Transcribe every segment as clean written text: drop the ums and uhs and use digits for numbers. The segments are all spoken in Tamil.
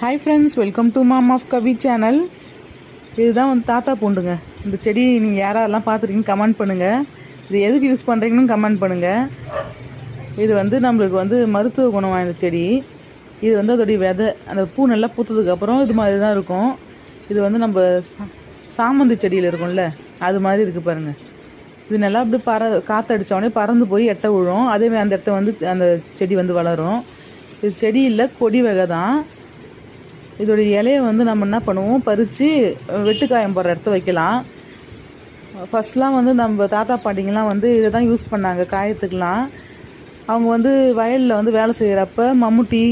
Hi friends, welcome to mom of Kavi channel. இதுதான் வந்து தாத்தா பூண்டுங்க. இந்த செடி நீங்கள் யாரெல்லாம் பார்த்துருக்கீங்க கமெண்ட் பண்ணுங்கள். இது எதுக்கு யூஸ் பண்ணுறீங்கன்னு கமெண்ட் பண்ணுங்கள். இது வந்து நம்மளுக்கு வந்து மருத்துவ குணம் வாய்ந்த செடி. இது வந்து அதோடைய விதை, அந்த பூ நல்லா பூத்ததுக்கப்புறம் இது மாதிரி தான் இருக்கும். இது வந்து நம்ம சாமந்தி செடியில் இருக்கும்ல, அது மாதிரி இருக்குது பாருங்கள். இது நல்லா அப்படி காற்றடிச்சோடனே பறந்து போய் எட்ட விழும். அதேமாதிரி அந்த இடத்த வந்து அந்த செடி வந்து வளரும். இது செடி இல்லை, கொடி வகை தான். இதோடைய இலையை வந்து நம்ம என்ன பண்ணுவோம், பறித்து வெட்டுக்காயம் போடுற இடத்த வைக்கலாம். ஃபஸ்ட்லாம் வந்து நம்ம தாத்தா பாட்டிங்கெலாம் வந்து இதை தான் யூஸ் பண்ணாங்க காயத்துக்கெலாம். அவங்க வந்து வயலில் வந்து வேலை செய்கிறப்ப மம்முட்டி,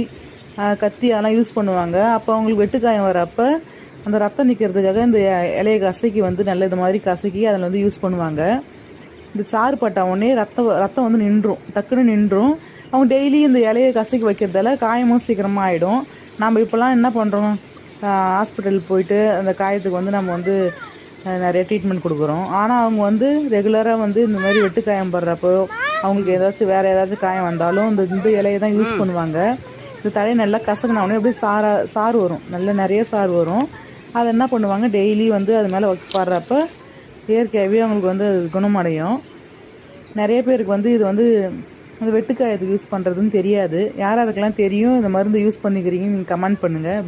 கத்தி அதெல்லாம் யூஸ் பண்ணுவாங்க. அப்போ அவங்களுக்கு வெட்டுக்காயம் வரப்போ அந்த ரத்தம் நிற்கிறதுக்காக இந்த இலையை கசக்கி வந்து நல்ல இது மாதிரி கசக்கி அதில் வந்து யூஸ் பண்ணுவாங்க. இந்த சாறு பட்டா உடனே ரத்தம் வந்து நின்றும், டக்குன்னு நின்றும். அவங்க டெய்லி இந்த இலையை கசக்கி வைக்கிறதால காயமும் சீக்கிரமாக ஆகிடும். நம்ம இப்போலாம் என்ன பண்ணுறோம், ஹாஸ்பிட்டல் போயிட்டு அந்த காயத்துக்கு வந்து நம்ம வந்து நிறைய ட்ரீட்மெண்ட் கொடுக்குறோம். ஆனால் அவங்க வந்து ரெகுலராக வந்து இந்த மாதிரி வெட்டுக்காயம் படுறப்போ அவங்களுக்கு வேறு ஏதாச்சும் காயம் வந்தாலும் இந்த இலையை தான் யூஸ் பண்ணுவாங்க. இந்த தலையை நல்லா கசக்கினோடனே அப்படியே சாறு வரும், நிறைய சாறு வரும். அதை என்ன பண்ணுவாங்க, டெய்லி வந்து அது மேலே படுறப்ப இயற்கையாகவே அவங்களுக்கு வந்து அது குணமடையும். நிறைய பேருக்கு வந்து இது வந்து அந்த வெட்டுக்காயத்துக்கு யூஸ் பண்ணுறதுன்னு தெரியாது. யாராருக்கெல்லாம் தெரியும் இந்த மருந்து யூஸ் பண்ணிக்கிறீங்கன்னு நீங்கள் கமெண்ட் பண்ணுங்கள்.